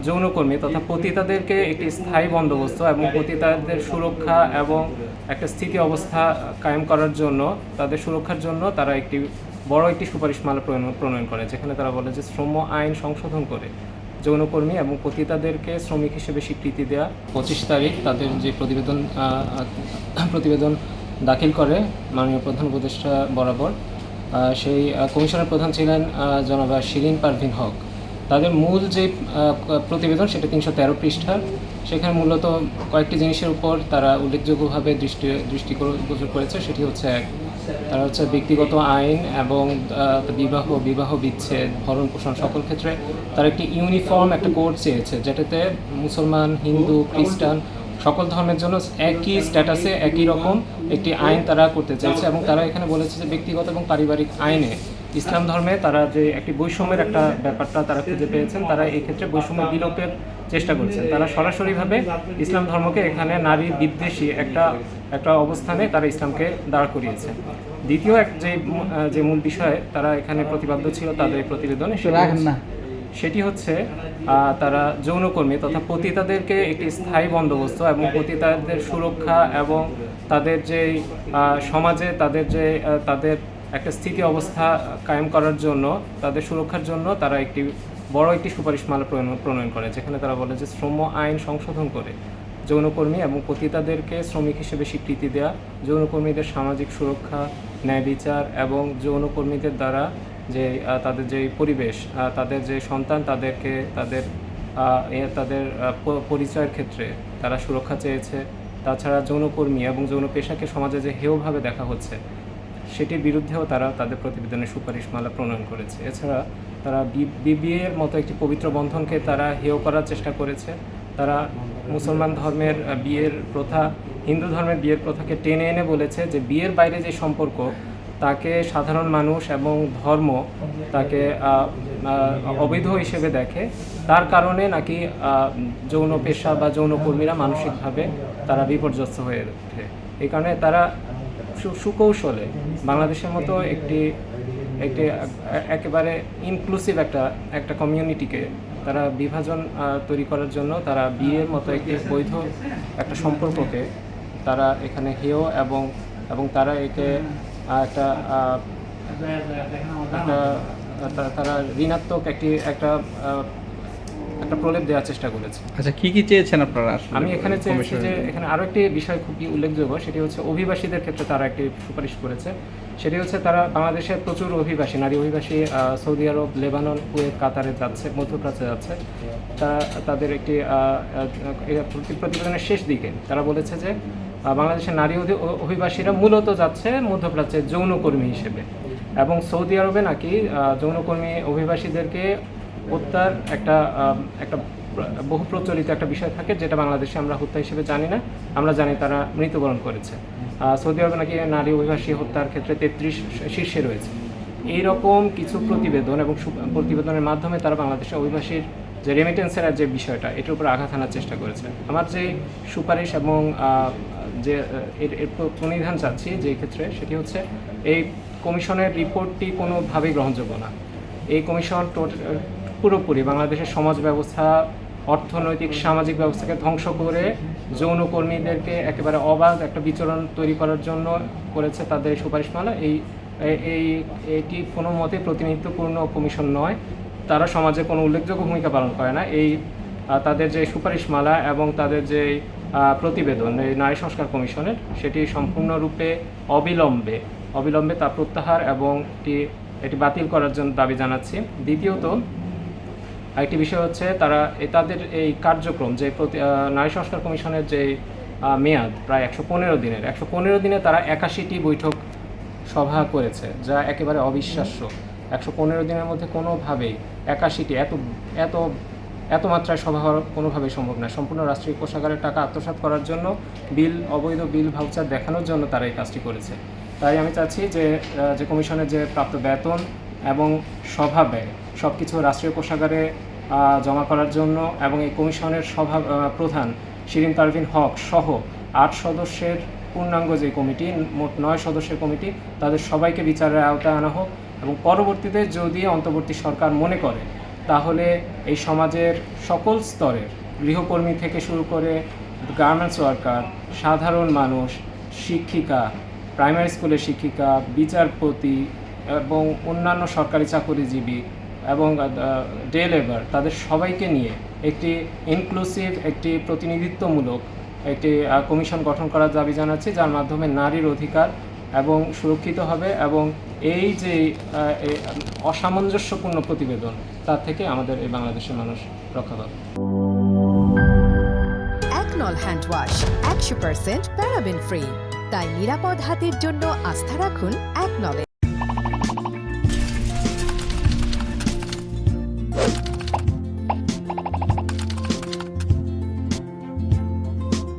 যৌনকর্মী তথা পতিতাদেরকে একটি স্থায়ী বন্দোবস্ত এবং পতিতাদের সুরক্ষা এবং একটা স্থিতি অবস্থা কায়েম করার জন্য তাদের সুরক্ষার জন্য তারা বড় একটি সুপারিশমালা প্রণয়ন করে, যেখানে তারা বলে যে শ্রম আইন সংশোধন করে যৌনকর্মী এবং পতিতাদেরকে শ্রমিক হিসেবে স্বীকৃতি দেওয়া। 25 তারিখ তাদের যে প্রতিবেদন দাখিল করে মাননীয় প্রধান উপদেষ্টা বরাবর, সেই কমিশনের প্রধান ছিলেন জনাবা শিরিন পারভীন হক। তাদের মূল যে প্রতিবেদন সেটা 313 পৃষ্ঠার। সেখানে মূলত কয়েকটি জিনিসের উপর তারা উল্লেখযোগ্যভাবে দৃষ্টিগোচর করেছে। সেটি হচ্ছে তারা হচ্ছে ব্যক্তিগত আইন এবং বিবাহ বিচ্ছেদ, ভরণ পোষণ সকল ক্ষেত্রে তারা একটি ইউনিফর্ম একটা কোড চেয়েছে, যেটাতে মুসলমান, হিন্দু, খ্রিস্টান সকল ধর্মের জন্য একই স্ট্যাটাসে একই রকম একটি আইন তারা করতে চেয়েছে। এবং তারা এখানে বলেছে যে ব্যক্তিগত এবং পারিবারিক আইনে ইসলাম ধর্মে তারা যে একটি বৈষম্যের একটা ব্যাপারটা তারা খুঁজে পেয়েছেন, তারা এই ক্ষেত্রে বৈষম্য বিলোপের চেষ্টা করছেন। তারা সরাসরিভাবে ইসলাম ধর্মকে এখানে নারী বিদ্বেষী একটা অবস্থানে তারা ইসলামকে দাঁড় করিয়েছে। দ্বিতীয় যে মূল বিষয়ে তারা এখানে প্রতিপাদ্য ছিল তাদের প্রতিবেদনে, সেটি হচ্ছে তারা যৌনকর্মী তথা পতিতাদেরকে একটি স্থায়ী বন্দোবস্ত এবং পতিতাদের সুরক্ষা এবং তাদের যে সমাজে তাদের একটা স্থিতি অবস্থা কায়েম করার জন্য, তাদের সুরক্ষার জন্য তারা বড় একটি সুপারিশমালা প্রণয়ন করে, যেখানে তারা বলে যে শ্রম আইন সংশোধন করে যৌনকর্মী এবং পতিতাদেরকে শ্রমিক হিসেবে স্বীকৃতি দেওয়া, যৌনকর্মীদের সামাজিক সুরক্ষা, ন্যায় বিচার এবং যৌনকর্মীদের দ্বারা যে তাদের যে পরিবেশ, তাদের যে সন্তান তাদেরকে তাদের পরিচয়ের ক্ষেত্রে তারা সুরক্ষা চেয়েছে। তাছাড়া যৌনকর্মী এবং যৌন পেশাকে সমাজে যে হেয়ভাবে দেখা হচ্ছে সেটির বিরুদ্ধেও তারা তাদের প্রতিবেদনে সুপারিশমালা প্রণয়ন করেছে। এছাড়া তারা বিবিএর মতো একটি পবিত্র বন্ধনকে তারা হেয় করার চেষ্টা করেছে। তারা মুসলমান ধর্মের বিয়ের প্রথা, হিন্দু ধর্মের বিয়ের প্রথাকে টেনে এনে বলেছে যে বিয়ের বাইরে যে সম্পর্ক তাকে সাধারণ মানুষ এবং ধর্ম তাকে অবৈধ হিসেবে দেখে, তার কারণে নাকি যৌন পেশা বা যৌনকর্মীরা মানসিকভাবে তারা বিপর্যস্ত হয়ে ওঠে। এই কারণে তারা সুকৌশলে বাংলাদেশের মতো একটি একেবারে ইনক্লুসিভ একটা কমিউনিটিকে তারা বিভাজন তৈরি করার জন্য তারা বিয়ের মতো একটি বৈধ একটা সম্পর্ককে তারা এখানে হেয় এবং তারা একে তারা ঋণাত্মক একটা প্রলেপ দেওয়ার চেষ্টা করেছে। আচ্ছা, কি চেয়েছেন আপনারা? আমি এখানে চেয়েছি যে এখানে আরও একটি বিষয় খুবই উল্লেখযোগ্য, সেটি হচ্ছে অভিবাসীদের ক্ষেত্রে তারা একটি সুপারিশ করেছে। সেটি হচ্ছে তারা বাংলাদেশের প্রচুর নারী অভিবাসী সৌদি আরব, লেবানন, কুয়েত, কাতারে যাচ্ছে, মধ্যপ্রাচ্যে যাচ্ছে। তাদের একটি প্রতিবেদনের শেষ দিকে তারা বলেছে যে বাংলাদেশের নারী অভিবাসীরা মূলত যাচ্ছে মধ্যপ্রাচ্যের যৌনকর্মী হিসেবে, এবং সৌদি আরবে নাকি যৌনকর্মী অভিবাসীদেরকে হত্যার একটা বহু প্রচলিত একটা বিষয় থাকে, যেটা বাংলাদেশে আমরা হত্যা হিসেবে জানি না। আমরা জানি তারা মৃত্যুবরণ করেছে। সৌদি আরবে নাকি নারী অভিবাসী হত্যার ক্ষেত্রে 33 শীর্ষে রয়েছে। এইরকম কিছু প্রতিবেদন এবং প্রতিবেদনের মাধ্যমে তারা বাংলাদেশের অভিবাসীর যে রেমিটেন্সের যে বিষয়টা, এটার উপর আঘাত আনার চেষ্টা করেছে। আমার যে সুপারিশ এবং যে এর প্রণিধান চাচ্ছি যে ক্ষেত্রে, সেটি হচ্ছে এই কমিশনের রিপোর্টটি কোনোভাবেই গ্রহণযোগ্য না। এই কমিশন পুরোপুরি বাংলাদেশের সমাজ ব্যবস্থা, অর্থনৈতিক সামাজিক ব্যবস্থাকে ধ্বংস করে যৌনকর্মীদেরকে একেবারে অবাধ একটা বিচরণ তৈরি করার জন্য করেছে তাদের সুপারিশমালা। এটি কোনো মতে প্রতিনিধিত্বপূর্ণ কমিশন নয়। তারা সমাজে কোনো উল্লেখযোগ্য ভূমিকা পালন করে না। তাদের যে সুপারিশমালা এবং তাদের যে প্রতিবেদন এই নারী সংস্কার কমিশনের, সেটি সম্পূর্ণরূপে অবিলম্বে তা প্রত্যাহার এবং এটি বাতিল করার জন্য দাবি জানাচ্ছি। দ্বিতীয়ত আরেকটি বিষয় হচ্ছে তাদের এই কার্যক্রম যে নারী সংস্কার কমিশনের যে মেয়াদ প্রায় 115 দিনে তারা 81টি বৈঠক সভা করেছে, যা একেবারে অবিশ্বাস্য। 115 দিনের মধ্যে কোনোভাবেই 81টি এত মাত্রায় সভা হওয়ার কোনোভাবেই সম্ভব না। সম্পূর্ণ রাষ্ট্রীয় কোষাগারের টাকা আত্মসাৎ করার জন্য, অবৈধ বিল ভাউচার দেখানোর জন্য তারা এই কাজটি করেছে। তাই আমি চাচ্ছি যে কমিশনের যে প্রাপ্ত বেতন এবং সভা ব্যয় সব কিছু রাষ্ট্রীয় কোষাগারে জমা করার জন্য, এবং এই কমিশনের প্রধান শিরিন পারভীন হক সহ 8 সদস্যের পূর্ণাঙ্গ যে কমিটি, মোট 9 সদস্যের কমিটি, তাদের সবাইকে বিচারের আওতায় আনা হোক। এবং পরবর্তীতে যদি অন্তর্বর্তী সরকার মনে করে তাহলে এই সমাজের সকল স্তরের গৃহকর্মী থেকে শুরু করে গার্মেন্টস ওয়ার্কার, সাধারণ মানুষ, শিক্ষিকা, প্রাইমারি স্কুলের শিক্ষিকা, বিচারপতি এবং অন্যান্য সরকারি চাকরিজীবী এবং ডে লেবার, তাদের সবাইকে নিয়ে একটি ইনক্লুসিভ, একটি প্রতিনিধিত্বমূলক একটি কমিশন গঠন করার দাবি জানাচ্ছি, যার মাধ্যমে নারীর অধিকার এবং সুরক্ষিত হবে এবং এই যে অসামঞ্জস্যপূর্ণ প্রতিবেদন, তার থেকে আমাদের এই বাংলাদেশের মানুষ রক্ষা পাবে। একনল হ্যান্ড ওয়াশ 100% প্যারাবেন ফ্রি, তাই নিরাপদ হাতের জন্য আস্থা রাখুন একনলে।